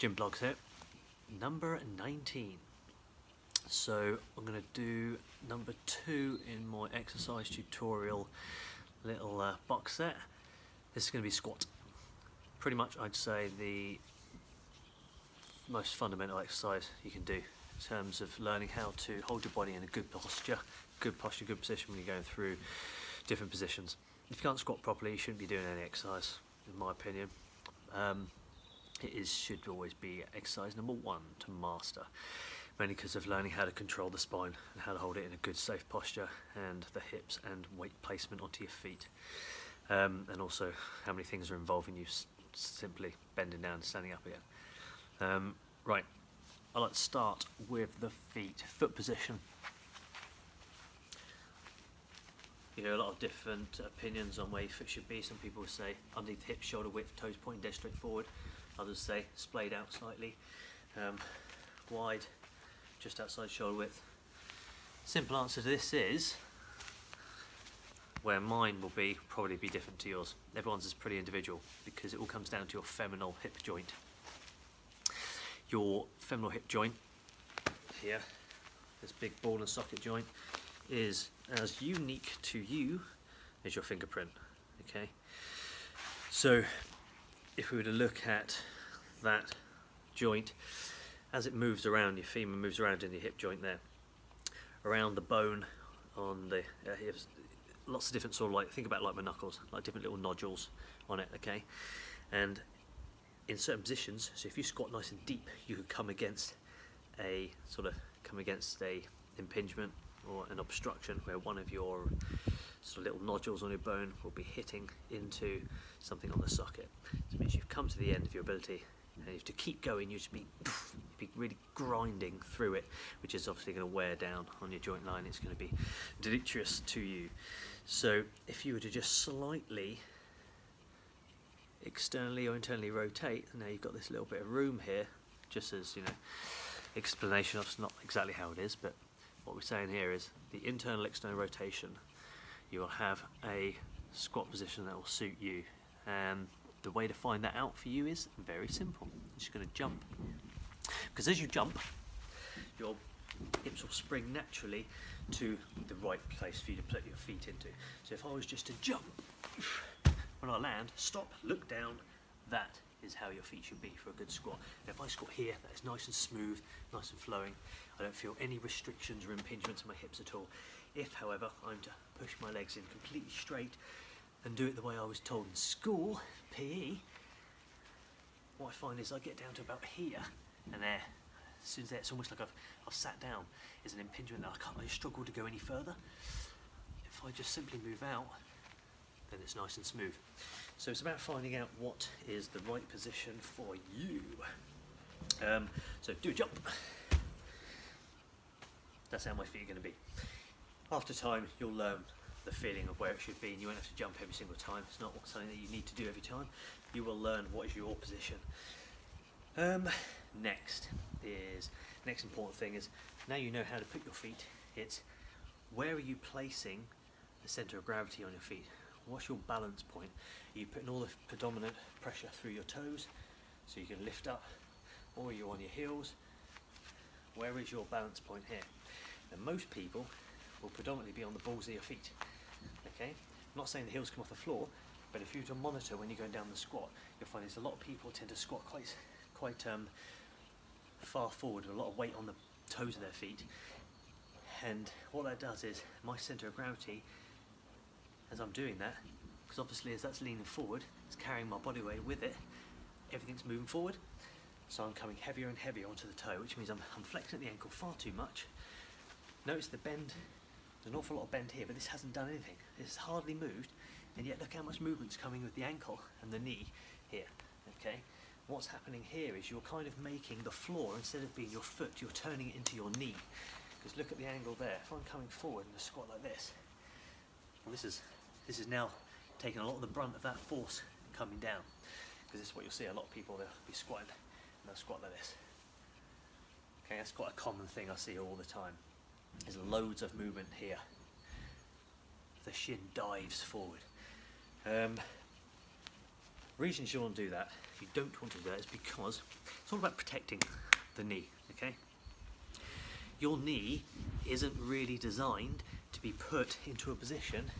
Gym Blogs here, number 19. So I'm going to do number 2 in my exercise tutorial little box set. This is going to be squat. Pretty much I'd say the most fundamental exercise you can do in terms of learning how to hold your body in a good posture, good position when you're going through different positions. If you can't squat properly, you shouldn't be doing any exercise, in my opinion. Should always be exercise number 1 to master, mainly because of learning how to control the spine and how to hold it in a good safe posture, and the hips and weight placement onto your feet, and also how many things are involving you simply bending down and standing up again. Right, I like to start with the feet, foot position. You hear a lot of different opinions on where your foot should be. Some people say underneath hip, shoulder width, toes pointing dead straight forward. Others say splayed out slightly, wide, just outside shoulder width. Simple answer to this is, where mine will probably be different to yours. Everyone's is pretty individual because it all comes down to your femoral hip joint. Your femoral hip joint here, this big ball and socket joint, is as unique to you as your fingerprint. Okay, so if we were to look at that joint as it moves around, your femur moves around in your hip joint there, around the bone on the hips, lots of different sort of, like, think about it like my knuckles, like different little nodules on it. Okay, and in certain positions, so if you squat nice and deep, you could come against a impingement or an obstruction where one of your sort of little nodules on your bone will be hitting into something on the socket. So it means you've come to the end of your ability, and you have to keep going. You should be really grinding through it, which is obviously going to wear down on your joint line. It's going to be deleterious to you. So if you were to just slightly externally or internally rotate, now you've got this little bit of room here, just as, you know, explanation of not exactly how it is, but what we're saying here is the internal external rotation. You will have a squat position that will suit you, and the way to find that out for you is very simple. You're just going to jump, because as you jump, your hips will spring naturally to the right place for you to put your feet into. So if I was just to jump, when I land, stop, look down, that is how your feet should be for a good squat. Now if I squat here, that is nice and smooth, nice and flowing. I don't feel any restrictions or impingements in my hips at all. If, however, I'm to push my legs in completely straight and do it the way I was told in school, PE, what I find is I get down to about here, and there, as soon as there, it's almost like I've sat down. There's an impingement that I struggle to go any further. If I just simply move out, then it's nice and smooth. So it's about finding out what is the right position for you. So do a jump. That's how my feet are going to be. After time, you'll learn the feeling of where it should be, and you won't have to jump every single time. It's not something that you need to do every time. You will learn what is your position. Next important thing is, now you know how to put your feet, it's where are you placing the centre of gravity on your feet? What's your balance point? Are you putting all the predominant pressure through your toes so you can lift up, or are you on your heels? Where is your balance point here? And most people will predominantly be on the balls of your feet. Okay, I'm not saying the heels come off the floor, but if you were to monitor when you're going down the squat, you'll find there's a lot of people tend to squat quite far forward with a lot of weight on the toes of their feet. And what that does is, my centre of gravity, as I'm doing that, because obviously as that's leaning forward, it's carrying my body weight with it, everything's moving forward, so I'm coming heavier and heavier onto the toe, which means I'm flexing at the ankle far too much. Notice the bend, there's an awful lot of bend here, but this hasn't done anything. It's hardly moved, and yet look how much movement's coming with the ankle and the knee here. Okay, what's happening here is you're kind of making the floor, instead of being your foot, you're turning it into your knee. Because look at the angle there. If I'm coming forward in a squat like this, well, this is now taking a lot of the brunt of that force coming down. Because this is what you'll see, a lot of people, they'll be squatting and they'll squat like this. Okay, that's quite a common thing I see all the time. There's loads of movement here. The shin dives forward. Reasons you want to do that, if you don't want to do that, is because it's all about protecting the knee, okay? Your knee isn't really designed to be put into a position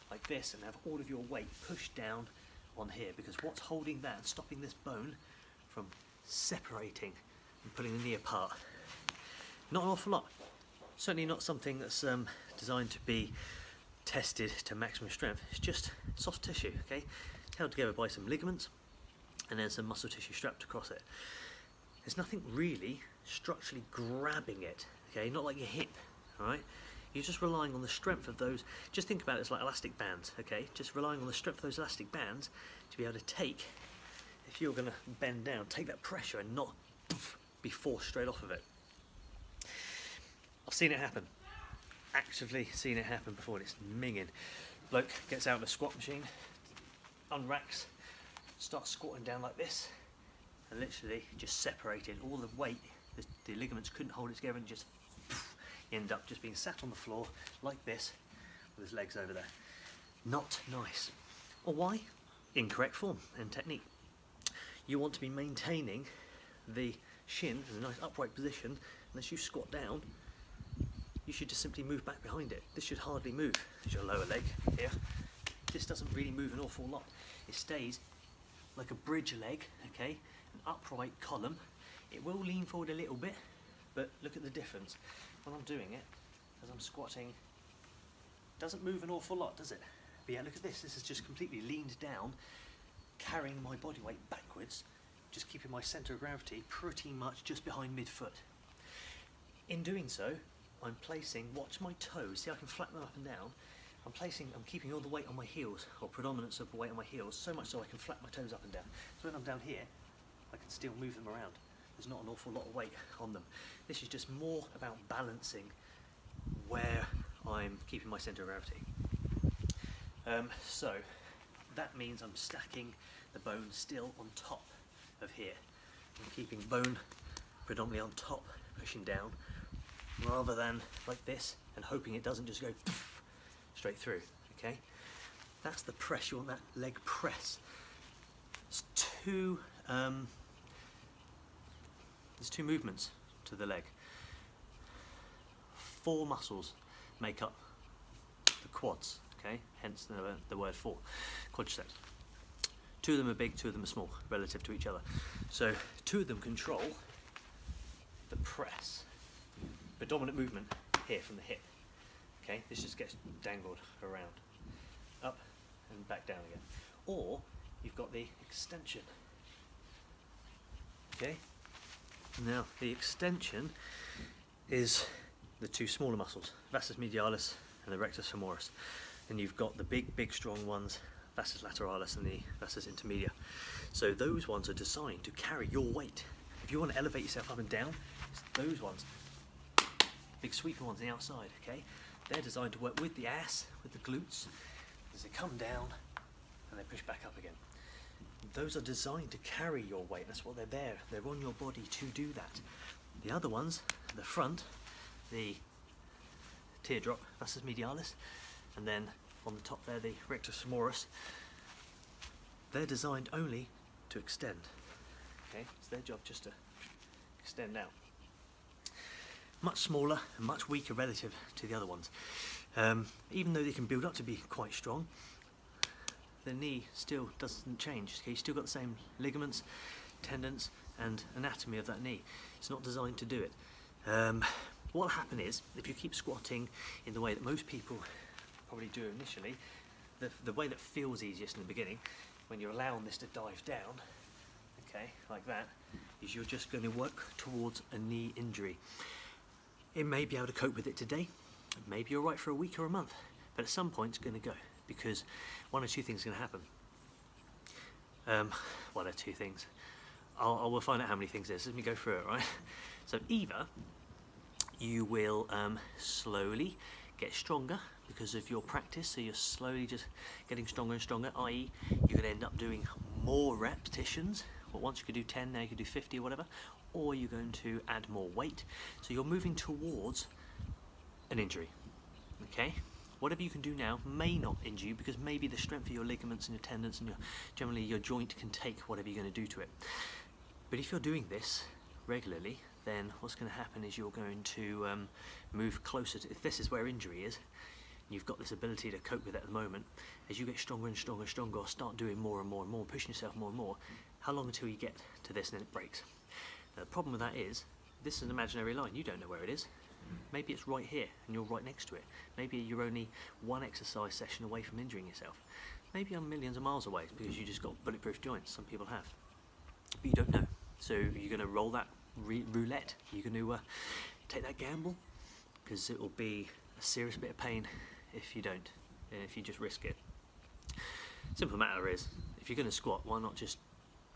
like this and have all of your weight pushed down on here, because what's holding that and stopping this bone from separating and pulling the knee apart? Not an awful lot. Certainly not something that's designed to be tested to maximum strength. It's just soft tissue, okay? Held together by some ligaments and then some muscle tissue strapped across it. There's nothing really structurally grabbing it, okay? Not like your hip, all right? You're just relying on the strength of those. Just think about it as like elastic bands, okay? Just relying on the strength of those elastic bands to be able to take, if you're going to bend down, take that pressure and not be forced straight off of it. I've seen it happen. Actively seen it happen before, and it's minging. Bloke gets out of the squat machine, unracks, starts squatting down like this, and literally just separated all the weight. The ligaments couldn't hold it together, and just end up just being sat on the floor like this with his legs over there. Not nice. Or why? Incorrect form and technique. You want to be maintaining the shin in a nice upright position, and as you squat down, you should just simply move back behind it. This should hardly move. There's your lower leg here. This doesn't really move an awful lot. It stays like a bridge leg, okay, an upright column. It will lean forward a little bit, but look at the difference. When I'm doing it, as I'm squatting, it doesn't move an awful lot, does it? But yeah, look at this. This is just completely leaned down, carrying my body weight backwards, just keeping my centre of gravity pretty much just behind midfoot. In doing so, I'm placing, watch my toes, see I can flatten them up and down. I'm keeping all the weight on my heels, or predominance of the weight on my heels, so much so I can flatten my toes up and down. So when I'm down here, I can still move them around. There's not an awful lot of weight on them. This is just more about balancing where I'm keeping my centre of gravity. So that means I'm stacking the bone still on top of here. I'm keeping bone predominantly on top, pushing down, rather than like this and hoping it doesn't just go straight through, okay? That's the press. You want that leg press. There's two movements to the leg. 4 muscles make up the quads, okay? Hence the word 4, quadriceps. 2 of them are big, 2 of them are small relative to each other. So 2 of them control the press. Predominant movement here from the hip, okay? This just gets dangled around, up and back down again. Or you've got the extension, okay? Now the extension is the 2 smaller muscles, vastus medialis and the rectus femoris, and you've got the big strong ones, vastus lateralis and the vastus intermedia. So those ones are designed to carry your weight. If you want to elevate yourself up and down, it's those ones, big sweeping ones on the outside, okay? They're designed to work with the ass, with the glutes, as they come down and they push back up again. Those are designed to carry your weight. That's what they're there. They're on your body to do that. The other ones, the front, the teardrop, vastus medialis, and then on the top there, the rectus femoris, they're designed only to extend. Okay, it's their job just to extend out. Much smaller and much weaker relative to the other ones. Even though they can build up to be quite strong, the knee still doesn't change. Okay, you've still got the same ligaments, tendons and anatomy of that knee. It's not designed to do it. What will happen is, if you keep squatting in the way that most people probably do initially, the way that feels easiest in the beginning, when you're allowing this to dive down, okay, like that, is you're just going to work towards a knee injury. It may be able to cope with it today, maybe you're right for a week or a month, but at some point it's going to go, because one or two things are going to happen. One or two things. We'll find out how many things there's. Let me go through it, right? So either you will slowly get stronger because of your practice, so you're slowly just getting stronger and stronger, i.e. you're going to end up doing more repetitions. Well, once you could do 10, now you could do 50 or whatever, or you're going to add more weight. So you're moving towards an injury, okay? Whatever you can do now may not injure you, because maybe the strength of your ligaments and your tendons and generally your joint can take whatever you're going to do to it. But if you're doing this regularly, then what's going to happen is you're going to move closer to, if this is where injury is, you've got this ability to cope with it at the moment, as you get stronger and stronger and stronger, or start doing more and more and more, pushing yourself more and more, how long until you get to this and then it breaks? Now, the problem with that is, this is an imaginary line, you don't know where it is. Maybe it's right here and you're right next to it. Maybe you're only one exercise session away from injuring yourself. Maybe you're millions of miles away because you just got bulletproof joints, some people have. But you don't know. So you're going to roll that roulette, you're going to take that gamble, because it will be a serious bit of pain if you don't, if you just risk it. Simple matter is, if you're going to squat, why not just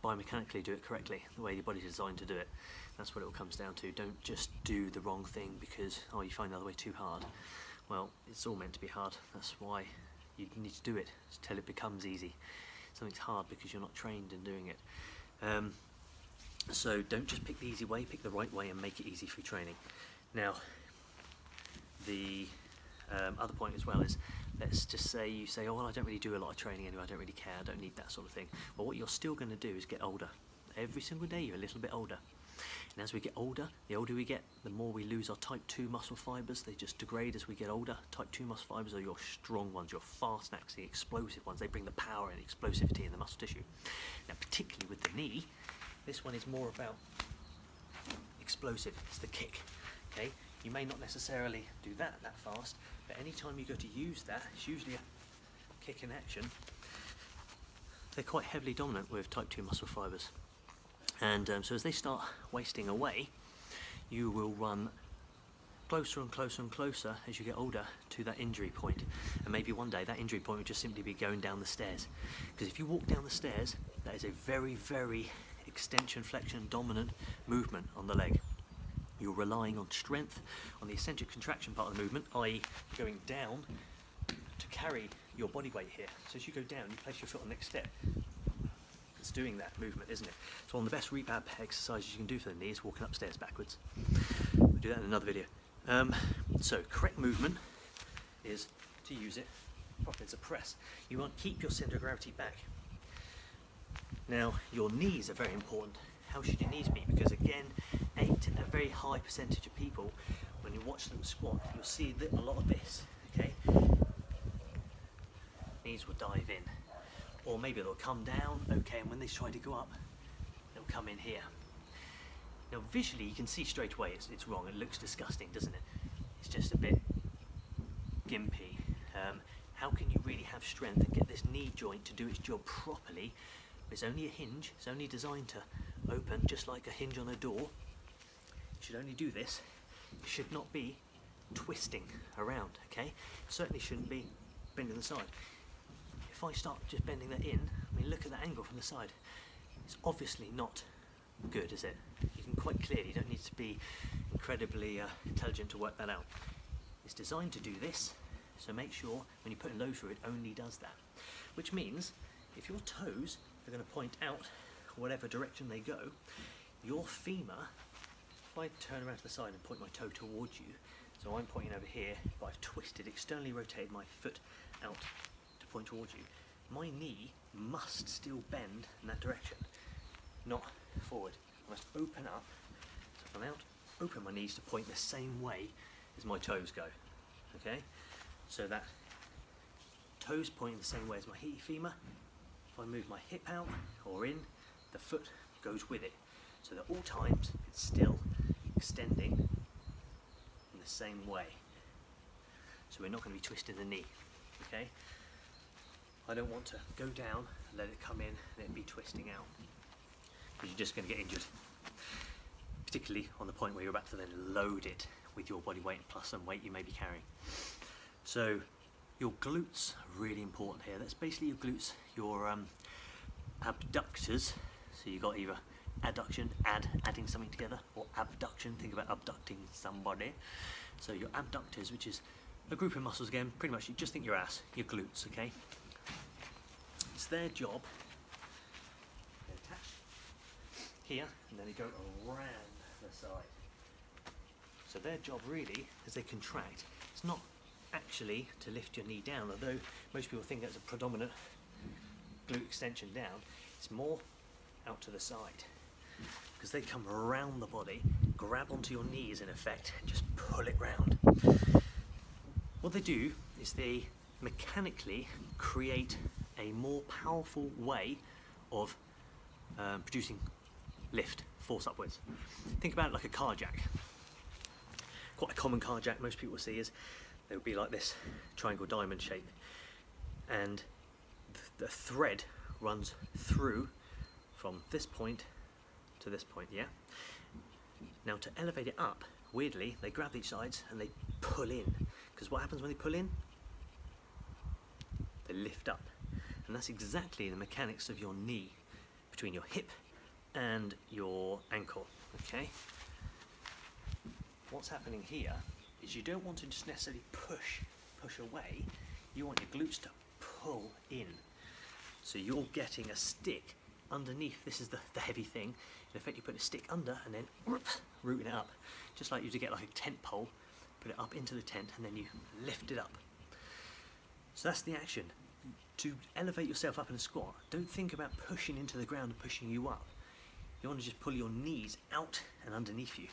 biomechanically do it correctly, the way your body's designed to do it? That's what it all comes down to. Don't just do the wrong thing because, oh, you find the other way too hard. Well, it's all meant to be hard. That's why you need to do it until it becomes easy. Something's hard because you're not trained in doing it. So don't just pick the easy way, pick the right way and make it easy for your training. Now, the other point as well is, let's just say you say, oh, well, I don't really do a lot of training anyway, I don't really care, I don't need that sort of thing. Well, what you're still going to do is get older. Every single day you're a little bit older. And as we get older, the older we get, the more we lose our type 2 muscle fibres. They just degrade as we get older. Type 2 muscle fibres are your strong ones, your fast acting, explosive ones. They bring the power and explosivity in the muscle tissue. Now, particularly with the knee, this one is more about explosive. It's the kick. Okay, you may not necessarily do that fast, but any time you go to use that, it's usually a kick in action. They're quite heavily dominant with type 2 muscle fibres. And so as they start wasting away, you will run closer and closer and closer as you get older to that injury point. And maybe one day that injury point will just simply be going down the stairs. Because if you walk down the stairs, that is a very, very extension, flexion, dominant movement on the leg. You're relying on strength, on the eccentric contraction part of the movement, i.e. going down to carry your body weight here. So as you go down, you place your foot on the next step. It's doing that movement, isn't it? So one of the best rehab exercises you can do for the knee is walking upstairs backwards. We'll do that in another video. So correct movement is to use it properly as a press. You want to keep your centre of gravity back. Now, your knees are very important. How should your knees be? Because again, a very high percentage of people, when you watch them squat, you'll see a lot of this, okay? Knees will dive in. Or maybe they'll come down, okay, and when they try to go up, they'll come in here. Now visually you can see straight away it's wrong, it looks disgusting, doesn't it? It's just a bit gimpy. How can you really have strength and get this knee joint to do its job properly? It's only a hinge, it's only designed to open just like a hinge on a door. You should only do this, it should not be twisting around, okay? It certainly shouldn't be bending the side. If I start just bending that in, I mean, look at that angle from the side. It's obviously not good, is it? You can quite clearly, you don't need to be incredibly intelligent to work that out. It's designed to do this, so make sure when you put a load through it only does that. Which means, if your toes are going to point out whatever direction they go, your femur, if I turn around to the side and point my toe towards you, so I'm pointing over here, but I've twisted, externally rotated my foot out point towards you, my knee must still bend in that direction, not forward. I must open up, so if I'm out, open my knees to point the same way as my toes go, okay? So that toes pointing the same way as my femur, if I move my hip out or in, the foot goes with it, so that all times it's still extending in the same way. So we're not going to be twisting the knee, okay? I don't want to go down and let it come in and it be twisting out, because you're just going to get injured, particularly on the point where you're about to then load it with your body weight plus some weight you may be carrying. So your glutes are really important here. That's basically your glutes, your abductors. So you've got either adduction, adding something together, or abduction, think about abducting somebody. So your abductors, which is a group of muscles again, pretty much you just think your ass, your glutes, okay? It's their job, they attach here and then they go around the side. So their job really, as they contract, it's not actually to lift your knee down, although most people think that's a predominant glute extension down. It's more out to the side, because they come around the body, grab onto your knees in effect, and just pull it round. What they do is they mechanically create a more powerful way of producing lift, force upwards. Think about it like a car jack. Quite a common car jack most people see is they would be like this triangle diamond shape, and the thread runs through from this point to this point, yeah? Now to elevate it up, weirdly, they grab these sides and they pull in, because what happens when they pull in? They lift up, and that's exactly the mechanics of your knee between your hip and your ankle, okay? What's happening here is you don't want to just necessarily push away, you want your glutes to pull in. So you're getting a stick underneath, this is the heavy thing. In effect you put a stick under and then rooting it up, just like you to get like a tent pole, put it up into the tent and then you lift it up. So that's the action. To elevate yourself up in a squat, don't think about pushing into the ground and pushing you up. You want to just pull your knees out and underneath you.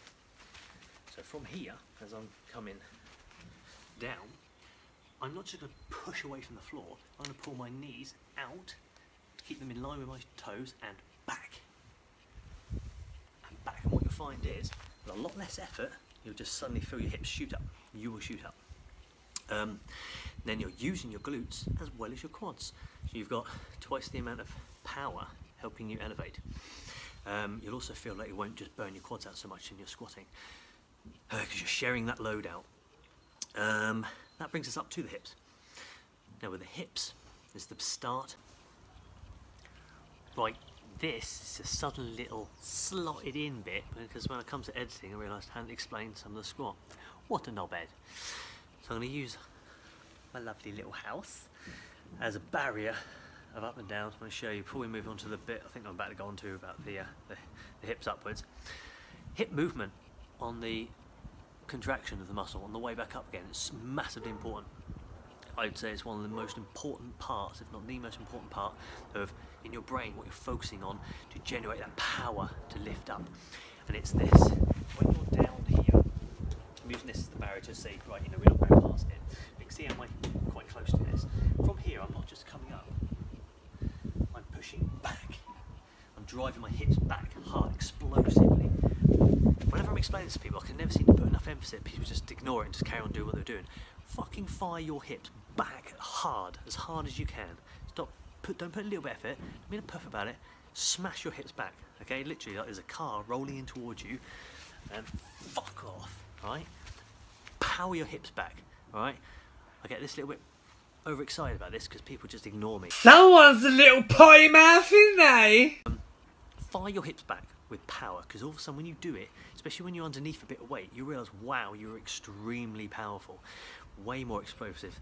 So from here, as I'm coming down, I'm not just going to push away from the floor, I'm going to pull my knees out to keep them in line with my toes and back. And back. And what you'll find is, with a lot less effort, you'll just suddenly feel your hips shoot up. You will shoot up. Then you're using your glutes as well as your quads. So you've got twice the amount of power helping you elevate. You'll also feel like you won't just burn your quads out so much in your squatting, because you're sharing that load out. That brings us up to the hips. Now with the hips is the start. Right, this is a sudden little slotted in bit, because when it comes to editing I realised I hadn't explained some of the squat. What a knobhead. So I'm going to use my lovely little house as a barrier of up and down. I'm going to show you before we move on to the bit I think I'm about to go on to about the hips upwards. Hip movement on the contraction of the muscle on the way back up again is massively important. I'd say it's one of the most important parts, if not the most important part, of in your brain what you're focusing on to generate that power to lift up. And it's this: when you're down here, I'm using this as the barrier to say, right, we're not going past it. You can see I'm quite close to this. From here, I'm not just coming up, I'm pushing back. I'm driving my hips back hard, explosively. Whenever I'm explaining this to people, I can never seem to put enough emphasis. People just ignore it and just carry on doing what they're doing. Fucking fire your hips back hard as you can. Don't put a little bit of effort. Don't be a puff about it. Smash your hips back. Okay, literally like there's a car rolling in towards you, and fuck off. Right? Power your hips back. All right? I get this little bit overexcited about this because people just ignore me. Someone's a little potty mouth, isn't they? Fire your hips back with power, because all of a sudden when you do it, especially when you're underneath a bit of weight, you realise, wow, you're extremely powerful, way more explosive,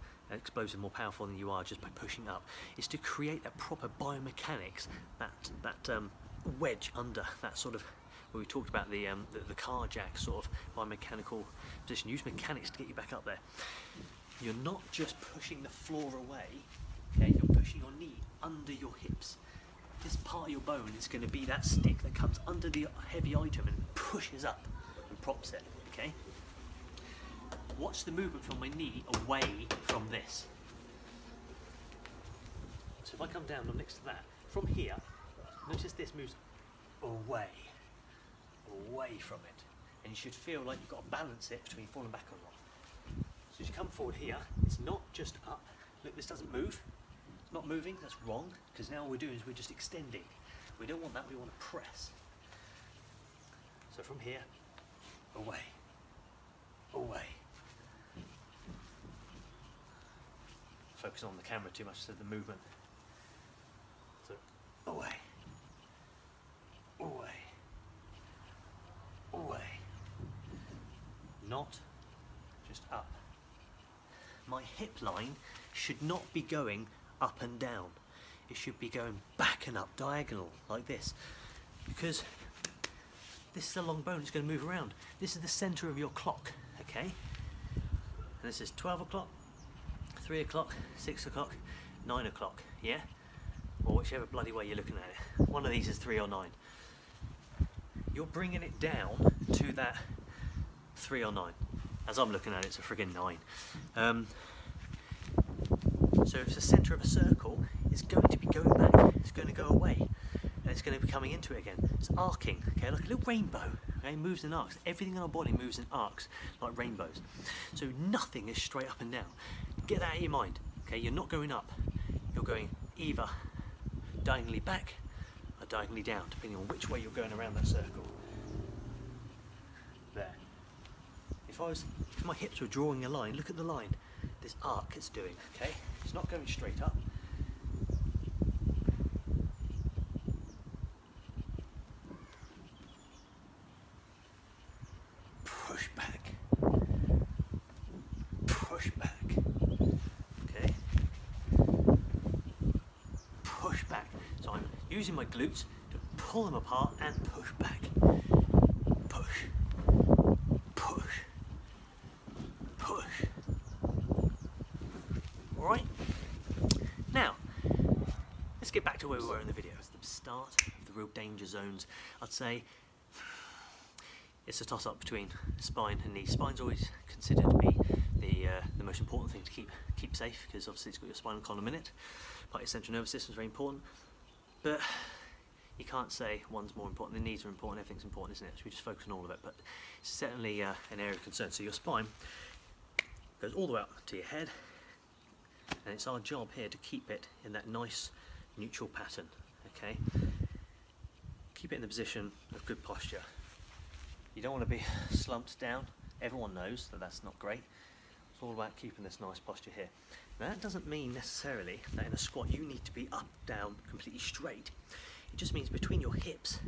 more powerful than you are just by pushing up. It's to create that proper biomechanics, that wedge under that sort of, where we talked about the car jack sort of biomechanical position. Use mechanics to get you back up there. You're not just pushing the floor away, okay? You're pushing your knee under your hips. This part of your bone is going to be that stick that comes under the heavy item and pushes up and props it, okay? Watch the movement from my knee away from this. So if I come down, I'm next to that. From here, notice this moves away from it. And you should feel like you've got to balance it between falling back or not. So as you come forward here, it's not just up. Look, this doesn't move. Not moving, that's wrong, because now all we're doing is we're just extending. We don't want that, we want to press. So from here, away. Focus on the camera too much, so the movement. So away. Not just up. My hip line should not be going up and down. It should be going back and up, diagonal, like this. Because this is a long bone, it's going to move around. This is the centre of your clock, okay? And this is 12 o'clock, 3 o'clock, 6 o'clock, 9 o'clock, yeah? Or whichever bloody way you're looking at it. One of these is 3 or 9. You're bringing it down to that 3 or 9. As I'm looking at it, it's a friggin' 9. So if the centre of a circle is going to be going back, it's going to go away, and it's going to be coming into it again. It's arcing, okay, like a little rainbow. Okay, moves in arcs. Everything in our body moves in arcs, like rainbows. So nothing is straight up and down. Get that out of your mind. Okay, you're not going up. You're going either diagonally back or diagonally down, depending on which way you're going around that circle. There. If my hips were drawing a line, look at the line. This arc it's doing. Okay, it's not going straight up. Push back. Push back. Okay. Push back. So I'm using my glutes to pull them apart and push back. Push. Push. Push. Alright? Now, let's get back to where we were in the video. It's the start of the real danger zones. I'd say it's a toss-up between spine and knees. Spine's always considered to be the most important thing to keep safe, because obviously it's got your spinal column in it. Part of your central nervous system is very important, but you can't say one's more important. The knees are important, everything's important, isn't it? So we just focus on all of it, but it's certainly an area of concern. So your spine goes all the way up to your head, and it's our job here to keep it in that nice neutral pattern. Okay, keep it in the position of good posture. You don't want to be slumped down. Everyone knows that that's not great. It's all about keeping this nice posture here. Now that doesn't mean necessarily that in a squat you need to be up, down, completely straight. It just means between your hips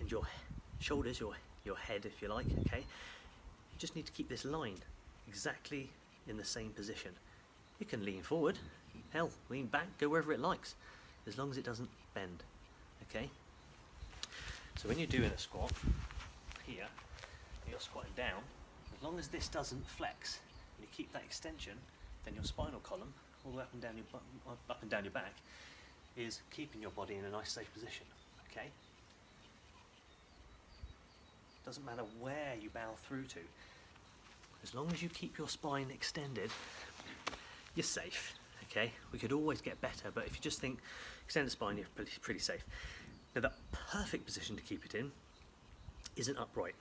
and your shoulders, your head if you like, okay, you just need to keep this line exactly in the same position. You can lean forward, hell, lean back, go wherever it likes, as long as it doesn't bend, okay? So when you're doing a squat, here, you're squatting down, as long as this doesn't flex, and you keep that extension, then your spinal column, all the way up and down your back, is keeping your body in a nice safe position, okay? Doesn't matter where you bow through to, as long as you keep your spine extended, you're safe, okay? We could always get better, but if you just think extended spine, you're pretty safe. Now the perfect position to keep it in isn't upright.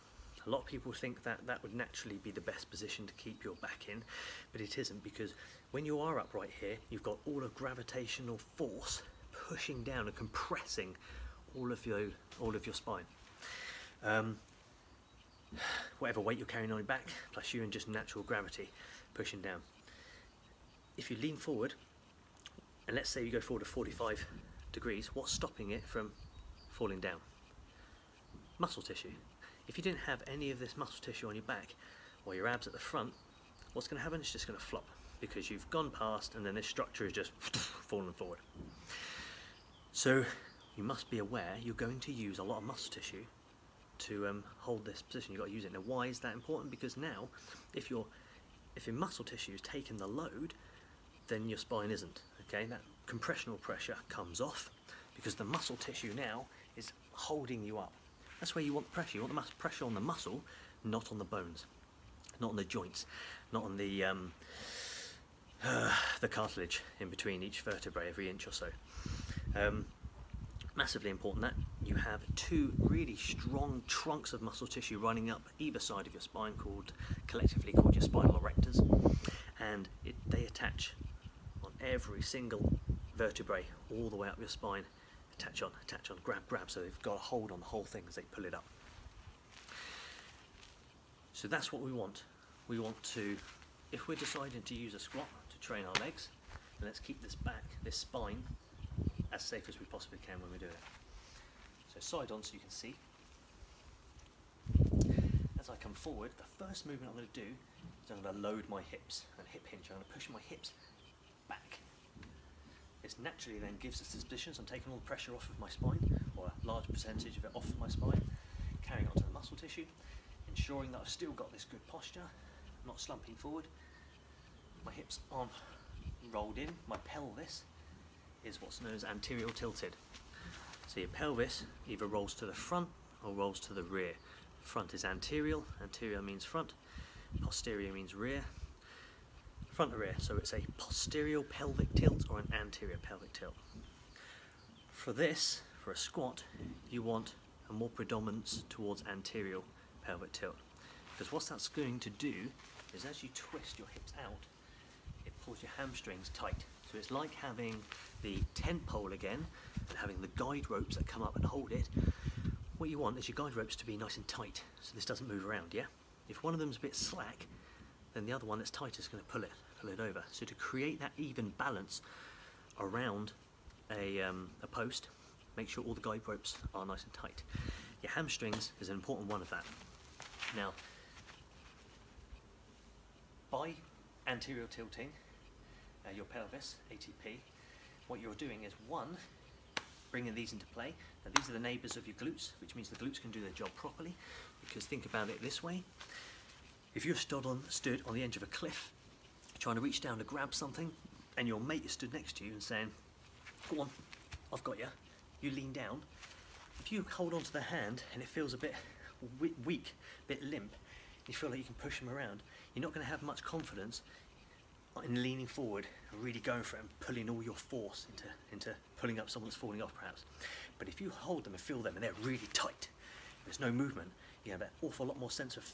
A lot of people think that that would naturally be the best position to keep your back in, but it isn't, because when you are upright here, you've got all of gravitational force pushing down and compressing all of your spine. Whatever weight you're carrying on your back, plus you and just natural gravity pushing down. If you lean forward, and let's say you go forward to 45 degrees, what's stopping it from falling down? Muscle tissue. If you didn't have any of this muscle tissue on your back or your abs at the front, what's going to happen? It's just going to flop, because you've gone past and then this structure is just falling forward. So you must be aware you're going to use a lot of muscle tissue to hold this position. You've got to use it. Now why is that important? Because now if your muscle tissue is taking the load, then your spine isn't. Okay, that compressional pressure comes off because the muscle tissue now is holding you up. That's where you want the pressure. You want the pressure on the muscle, not on the bones, not on the joints, not on the cartilage in between each vertebrae every inch or so. Massively important that you have two really strong trunks of muscle tissue running up either side of your spine, collectively called your spinal erectors, and they attach on every single vertebrae all the way up your spine. Attach on, grab, so they've got a hold on the whole thing as they pull it up. So that's what we want. We want to, if we're deciding to use a squat to train our legs, then let's keep this spine, as safe as we possibly can when we do it. So side on so you can see. As I come forward, the first movement I'm going to do is I'm going to load my hips and hip hinge. I'm going to push my hips back. This naturally then gives us this position, so I'm taking all the pressure off of my spine, or a large percentage of it off of my spine, carrying on to the muscle tissue, ensuring that I've still got this good posture, not slumping forward. My hips aren't rolled in, my pelvis is what's known as anterior tilted. So your pelvis either rolls to the front or rolls to the rear. Front is anterior, anterior means front, posterior means rear, front and rear. So it's a posterior pelvic tilt or an anterior pelvic tilt. For this, for a squat, you want a more predominance towards anterior pelvic tilt. Because what that's going to do is as you twist your hips out, it pulls your hamstrings tight. So it's like having the tent pole again and having the guide ropes that come up and hold it. What you want is your guide ropes to be nice and tight so this doesn't move around, yeah? If one of them's a bit slack, then the other one that's tight is going to pull it over. So to create that even balance around a post, make sure all the guide ropes are nice and tight. Your hamstrings is an important one of that. Now, by anterior tilting your pelvis, ATP, what you're doing is one, bringing these into play. Now these are the neighbours of your glutes, which means the glutes can do their job properly, because think about it this way. If you're stood on the edge of a cliff, trying to reach down to grab something, and your mate is stood next to you and saying, go on, I've got you, you lean down. If you hold onto the hand and it feels a bit weak, a bit limp, you feel like you can push them around, you're not going to have much confidence in leaning forward and really going for it and pulling all your force into pulling up someone that's falling off perhaps. But if you hold them and feel them and they're really tight, there's no movement, you have an awful lot more sense of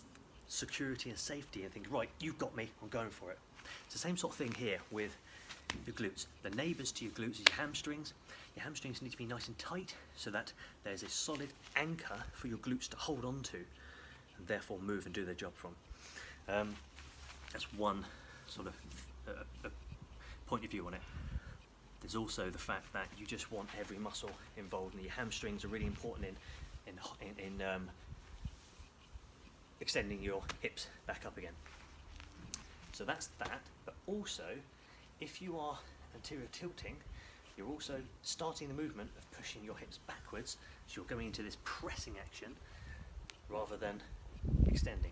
security and safety and think, right, you've got me, I'm going for it. It's the same sort of thing here with your glutes. The neighbours to your glutes is your hamstrings. Your hamstrings need to be nice and tight so that there's a solid anchor for your glutes to hold on to and therefore move and do their job from. That's one sort of point of view on it. There's also the fact that you just want every muscle involved, and your hamstrings are really important in extending your hips back up again. So that's that, but also if you are anterior tilting, you're also starting the movement of pushing your hips backwards, so you're going into this pressing action rather than extending.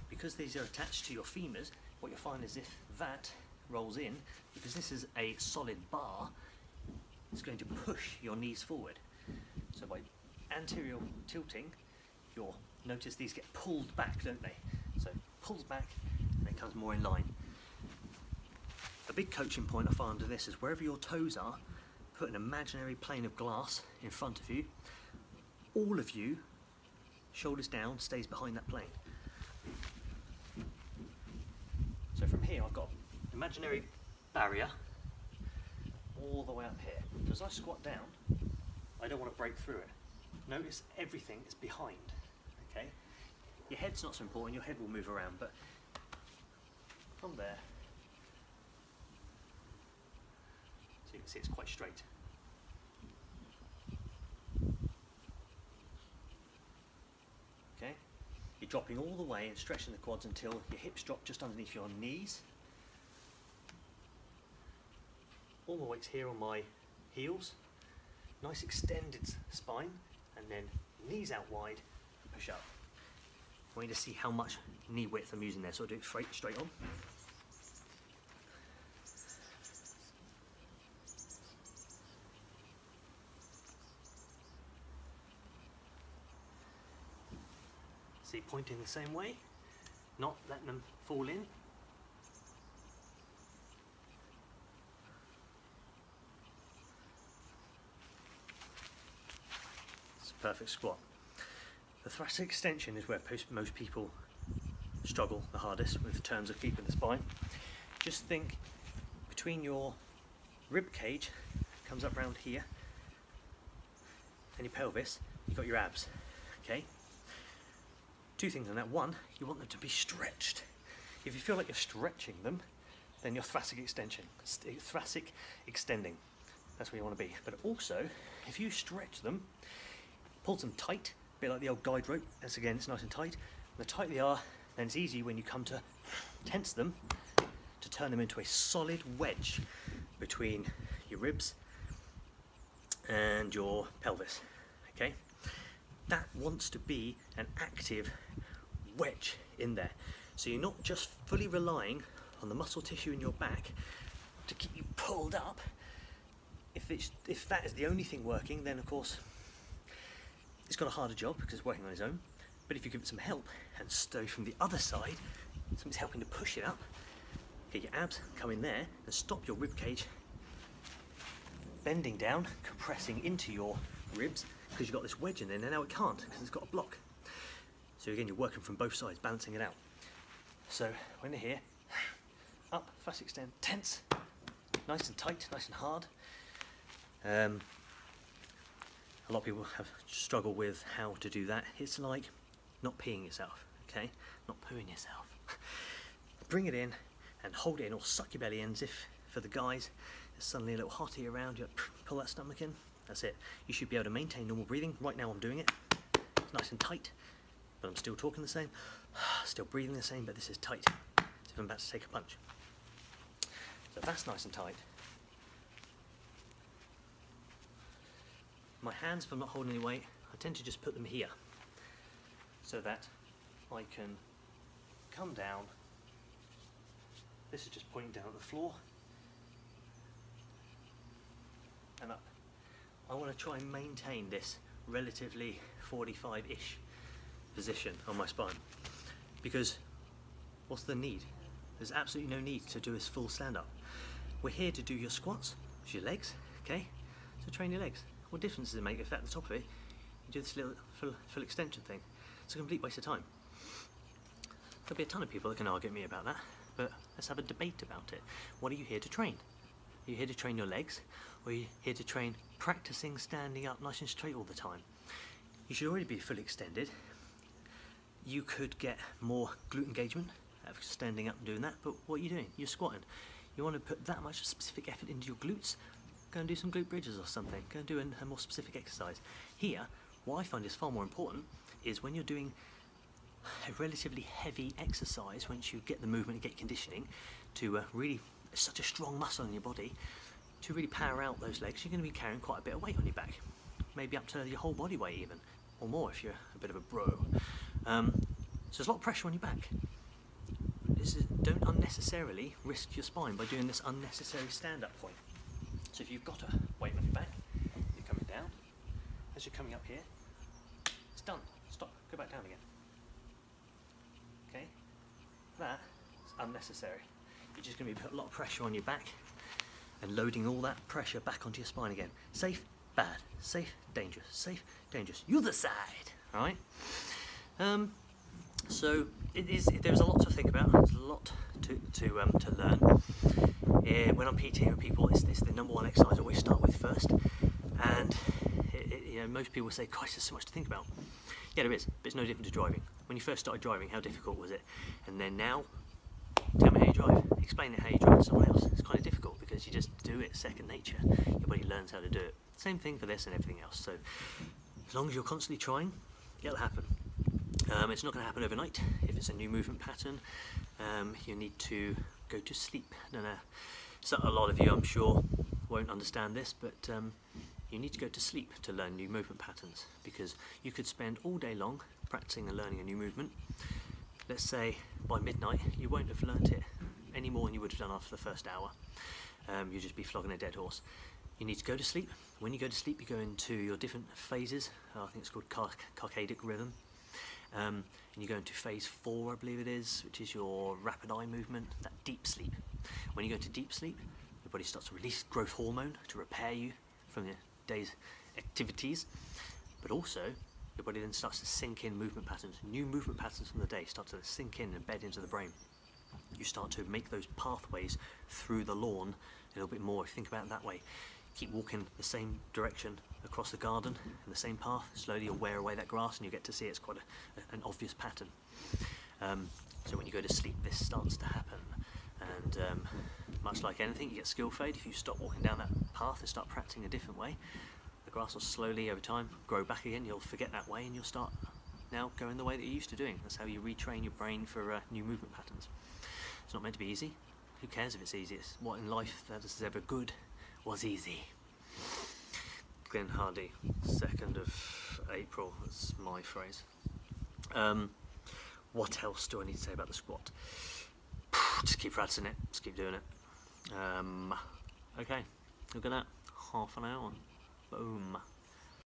Because these are attached to your femurs, what you'll find is if that rolls in, because this is a solid bar, it's going to push your knees forward. So by anterior tilting, you'll notice these get pulled back, don't they? So pulls back and it comes more in line. A big coaching point I find under this is wherever your toes are, put an imaginary plane of glass in front of you. All of you, shoulders down, stays behind that plane. So from here I've got an imaginary barrier all the way up here. So as I squat down, I don't want to break through it. Notice everything is behind, okay? Your head's not so important, your head will move around, but from there, so you can see it's quite straight. Okay? You're dropping all the way and stretching the quads until your hips drop just underneath your knees. All my weight's here on my heels. Nice extended spine, and then knees out wide and push up. I want you to see how much knee width I'm using there, so I'll do it straight on. See, pointing the same way, not letting them fall in. It's a perfect squat. The thoracic extension is where most people struggle the hardest with terms of keeping the spine. Just think between your rib cage, comes up around here, and your pelvis, you've got your abs, okay? Two things on that. One, you want them to be stretched. If you feel like you're stretching them, then you're thoracic extending. That's where you want to be. But also, if you stretch them, pull them tight, a bit like the old guide rope, as again, it's nice and tight. And the tighter they are, then it's easy when you come to tense them, to turn them into a solid wedge between your ribs and your pelvis, okay? That wants to be an active wedge in there. So you're not just fully relying on the muscle tissue in your back to keep you pulled up. If that is the only thing working, then of course it's got a harder job because it's working on its own. But if you give it some help and stow from the other side, something's helping to push it up, get your abs come in there and stop your rib cage bending down, compressing into your ribs, because you've got this wedge in there. Now it can't because it's got a block. So again, you're working from both sides, balancing it out. So when they're here, up, fast extend, tense, nice and tight, nice and hard. A lot of people have struggled with how to do that. It's like not peeing yourself, okay? Not pooing yourself. Bring it in and hold it in, or suck your belly in, as if for the guys there's suddenly a little hottie around you. Pull that stomach in. That's it. You should be able to maintain normal breathing. Right now I'm doing it. It's nice and tight, but I'm still talking the same. Still breathing the same, but this is tight. As if I'm about to take a punch. So that's nice and tight. My hands, if I'm not holding any weight, I tend to just put them here so that I can come down. This is just pointing down at the floor and up. I want to try and maintain this relatively 45-ish position on my spine, because what's the need? There's absolutely no need to do this full stand-up. We're here to do your squats, which is your legs, okay? So train your legs. What difference does it make if at the top of it you do this little full extension thing? It's a complete waste of time. There'll be a ton of people that can argue at me about that, but let's have a debate about it. What are you here to train? Are you here to train your legs, or are you here to train practicing standing up nice and straight all the time? You should already be fully extended. You could get more glute engagement out of standing up and doing that, but what are you doing? You're squatting. You want to put that much specific effort into your glutes? Go and do some glute bridges or something. Go and do a more specific exercise. Here, what I find is far more important is when you're doing a relatively heavy exercise, once you get the movement and get conditioning to really, it's such a strong muscle in your body, to really power out those legs, you're going to be carrying quite a bit of weight on your back. Maybe up to your whole body weight even, or more if you're a bit of a bro. So there's a lot of pressure on your back. Don't unnecessarily risk your spine by doing this unnecessary stand-up point. So if you've got a weight on your back, you're coming down. As you're coming up here, it's done. Stop. Go back down again. Okay? That is unnecessary. You're just going to be putting a lot of pressure on your back and loading all that pressure back onto your spine again. Safe, bad. Safe, dangerous. Safe, dangerous. You decide. All right? So there's a lot to think about. There's a lot to learn. When I'm PTing with people, it's the number one exercise I always start with first. And you know, most people say, "Christ, there's so much to think about." Yeah, there is, but it's no different to driving. When you first started driving, how difficult was it? And then now, tell me how you drive. Explain it how you drive to someone else. It's kind of difficult because you just do it second nature. Your body learns how to do it. Same thing for this and everything else. So as long as you're constantly trying, it'll happen. It's not going to happen overnight. If it's a new movement pattern, you need to go to sleep. No, so a lot of you, I'm sure, won't understand this, but you need to go to sleep to learn new movement patterns, because you could spend all day long practicing and learning a new movement. Let's say by midnight you won't have learnt it any more than you would have done after the first hour. You'll just be flogging a dead horse. You need to go to sleep. When you go to sleep, you go into your different phases. I think it's called circadian rhythm. And you go into phase 4, I believe it is, which is your rapid eye movement, that deep sleep. When you go into deep sleep, your body starts to release growth hormone to repair you from your day's activities, but also your body then starts to sink in movement patterns. New movement patterns from the day start to sink in and bed into the brain. You start to make those pathways through the lawn a little bit more, if you think about it that way. Keep walking the same direction across the garden in the same path. Slowly you'll wear away that grass and you get to see it's quite an obvious pattern. So when you go to sleep, this starts to happen. And much like anything, you get skill fade. If you stop walking down that path and start practicing a different way, the grass will slowly over time grow back again. You'll forget that way and you'll start now going the way that you're used to doing. That's how you retrain your brain for new movement patterns. It's not meant to be easy. Who cares if it's easy? It's what in life that is ever good was easy. Glenn Hardy, 2nd of April, that's my phrase. What else do I need to say about the squat? Just keep practicing it, just keep doing it. Okay, look at that, half an hour.